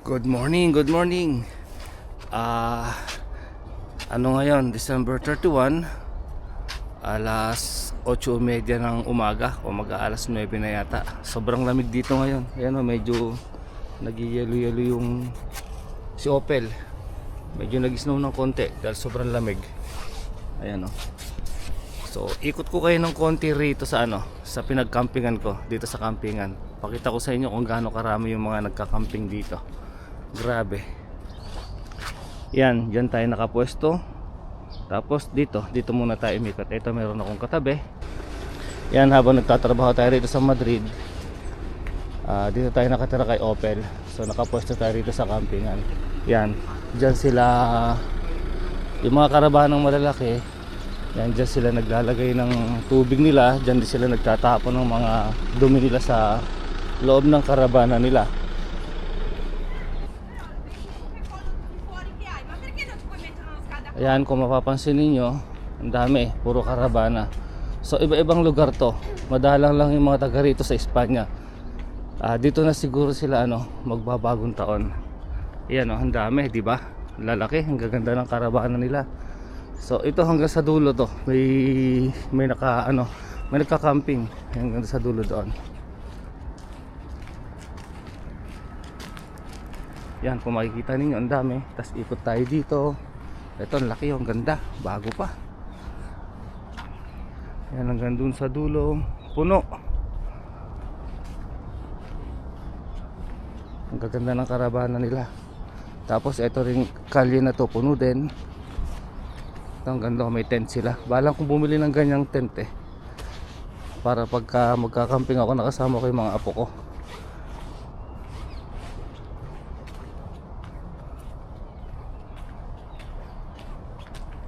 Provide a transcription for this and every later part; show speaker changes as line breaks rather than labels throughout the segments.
Good morning, good morning. Ano ngayon? December 31, alas 8:30 ng umaga o mag-aalas 9 na yata. Sobrang lamig dito ngayon. Ayan o, medyo nag-yelo-yelo yung si Opel. Medyo nag-snow ng konti dahil sobrang lamig. Ayan o. So, ikot ko kayo ng konti rito sa sa pinag-campingan ko, dito sa campingan. Pakita ko sa inyo kung gaano karami yung mga nagka-camping dito. Grabe. Yan, dyan tayo nakapwesto. Tapos dito muna tayo umikot. Ito meron akong katabi. Yan, habang nagtatrabaho tayo rito sa Madrid, dito tayo nakatira kay Opel. So nakapwesto tayo rito sa campingan. Yan, dyan sila, yung mga karabanang malalaki. Yan, dyan sila naglalagay ng tubig nila. Dyan din sila nagtatapon ng mga dumi nila sa loob ng karabana nila. Ayan, kung mapapansin ninyo, ang dami, puro karabana. So iba-ibang lugar to. Madalang lang yung mga taga rito sa Espanya. Dito na siguro sila magbabagong taon. Ayan ang dami, di ba? Lalaki, ang gaganda ng karabana nila. So ito hanggang sa dulo to. May nagka-camping hanggang sa dulo doon. Yan, kung makikita ninyo, ang dami. Tapos ikot tayo dito. Ito, ang laki, ang ganda, bago pa. Yan, hanggang dun sa dulo, puno. Ang gaganda ng karabana nila. Tapos ito rin kalye na to, puno din. Ito, ang ganda, may tent sila. Balang kong bumili ng ganyang tent para pagka magkakamping ako, nakasama ko yung mga apo ko.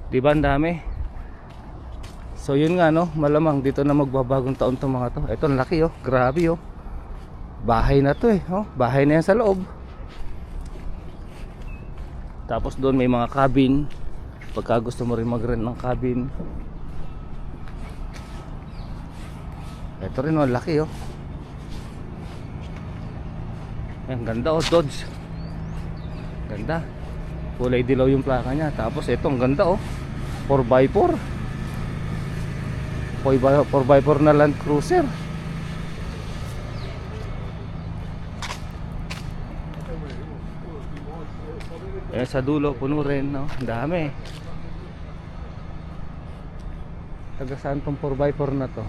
Diba ang dami? So yun nga malamang dito na magbabagong taon tong mga to. Ito ang laki grabe bahay na to bahay na yan sa loob. Tapos doon may mga cabin, pagka gusto mo rin mag-rent ng cabin. Ito rin ang laki Ang ganda Dodge. Ganda. Kulay dilaw yung plaka niya. Tapos ito ang ganda 4x4. 4x4 na Land Cruiser. Sa dulo puno rin Ang dami. Taga saan tong 4x4 na to?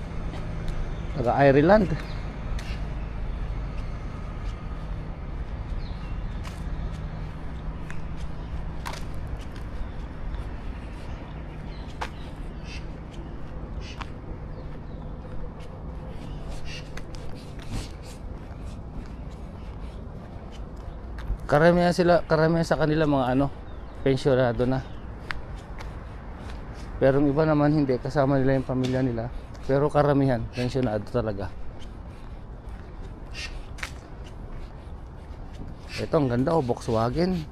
Taga Ireland. Karamihan sa kanila mga pensyonado na. Pero yung iba naman hindi, kasama nila yung pamilya nila. Pero karamihan pensyonado talaga. Ito ang ganda Volkswagen.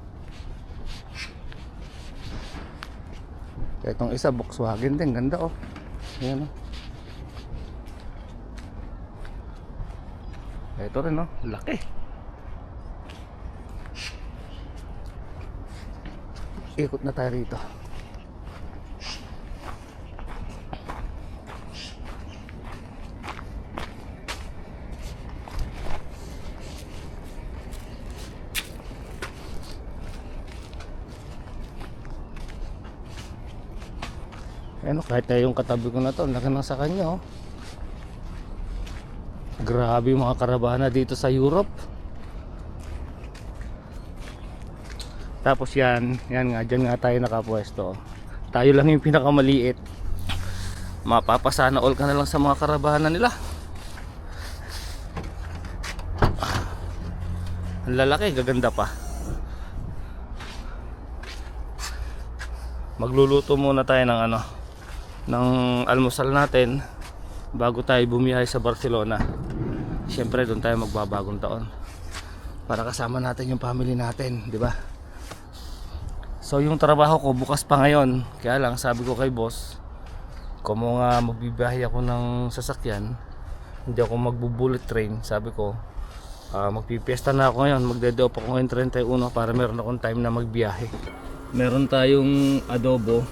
Itong isa Volkswagen din, ganda Ayan Ito rin laki. Ikot na tayo rito. Kahit na yung katabi ko na to, laki na sa kanya Grabe yung mga karabana dito sa Europe. Tapos yan nga, dyan nga tayo nakapwesto. Tayo lang yung pinakamaliit. Mapapasana all ka na lang sa mga karabana nila. Ang lalaki, gaganda pa. Magluluto muna tayo ng almusal natin bago tayo bumiyahe sa Barcelona. Siyempre doon tayo magbabagong taon para kasama natin yung family natin, di ba? So yung trabaho ko bukas pa ngayon. Kaya lang sabi ko kay boss, kung nga magbibiyahe ako ng sasakyan, hindi ako magbu-bullet train. Sabi ko Magpipiesta na ako ngayon. Magde-day off ako ngayon 31 para meron akong time na magbiyahe. Meron tayong adobo.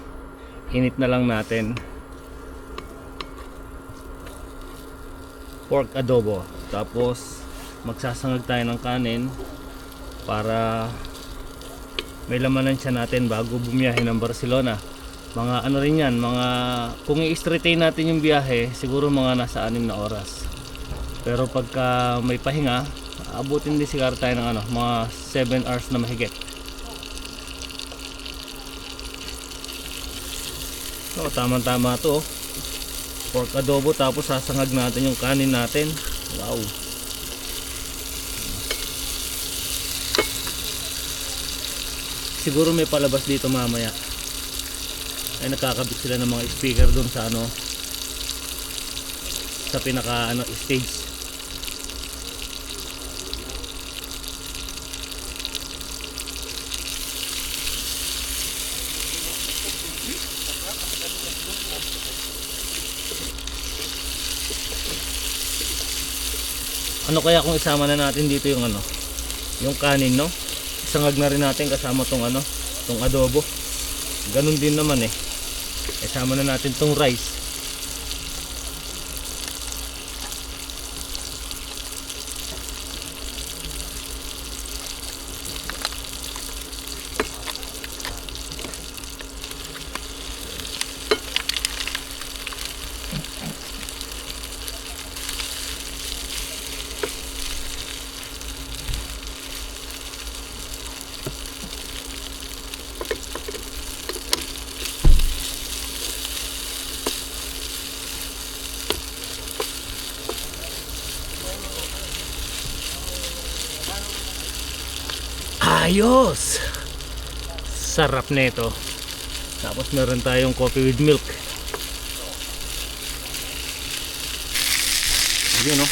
Init na lang natin. Pork adobo. Tapos magsasangag tayo ng kanin para may lamanan siya natin bago bumiyahe ng Barcelona. Mga ano rin yan, mga kung i-straighten natin yung biyahe, siguro mga nasa 6 na oras. Pero pagka may pahinga, abutin din siguro tayo ng mga 7 hours na mahigit. So, tama-tama to. Pork adobo, tapos sasangag natin yung kanin natin. Wow. Siguro may palabas dito mamaya. Ay nakakabit sila ng mga speaker doon sa sa pinaka stage. Ano kaya kung isama na natin dito yung yung kanin, no? Isangag na rin natin kasama tong tong adobo. Ganun din naman isama na natin tong rice. Ayos! Sarap nito. Tapos meron tayong coffee with milk. Yun, no?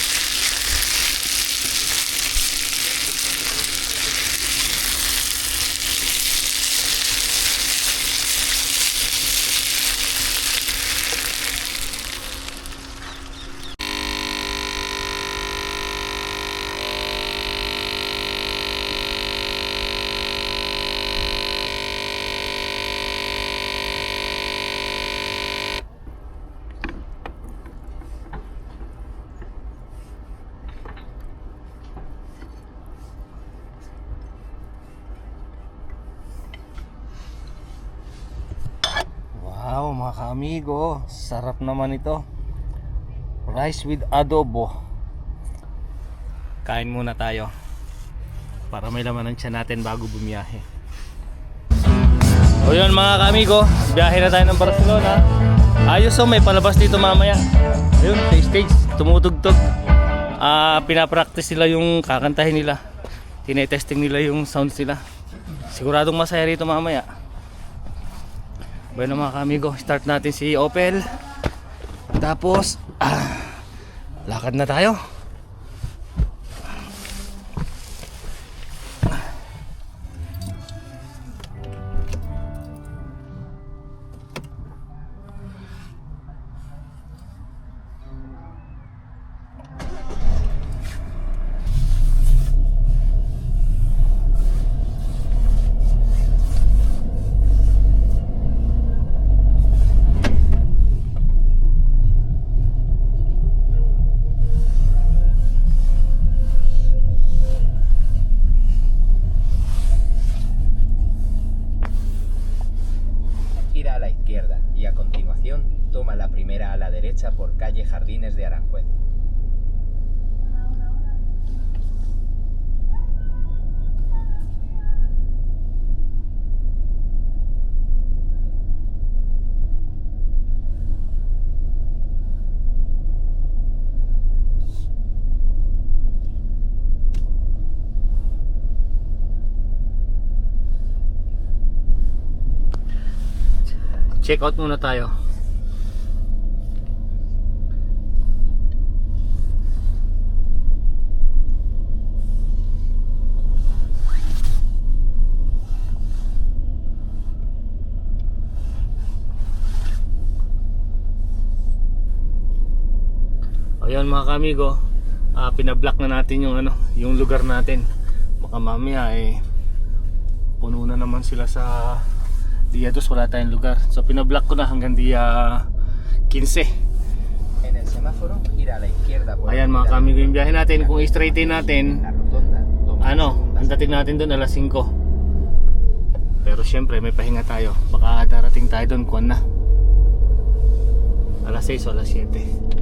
Wow, mga kaamigo, sarap naman ito. Rice with adobo. Kain muna tayo para may laman ng tiyan natin bago bumiyahe. O yun mga kaamigo, biyahe na tayo ng Barcelona. Ayos, may palabas dito mamaya. Ayun, stage, tumutugtog. Pinapractice nila yung kakantahin nila. Tinetesting nila yung sounds nila. Siguradong masaya rito mamaya. Bueno mga kamigo, start natin si Opel. Tapos lakad na tayo.
Gira a la izquierda y a continuación toma la primera a la derecha por calle Jardines de Aranjuez.
Check out muna tayo. Ayan mga kamigo, pinablock na natin yung ano, yung lugar natin. Baka mamaya puno na naman sila sa Dia 2, wala tayong lugar. So pinablock ko na hanggang Dia 15.
En el semáforo, gira a la izquierda por
Ayan mga kami, yung biyahe natin, kung i-straighten natin,
la rotonda. Toma
ano,
la
ang
segunda
dating natin doon alas 5. Pero syempre may pahinga tayo. Baka darating tayo doon kuwan na. Alas 6 o alas 7.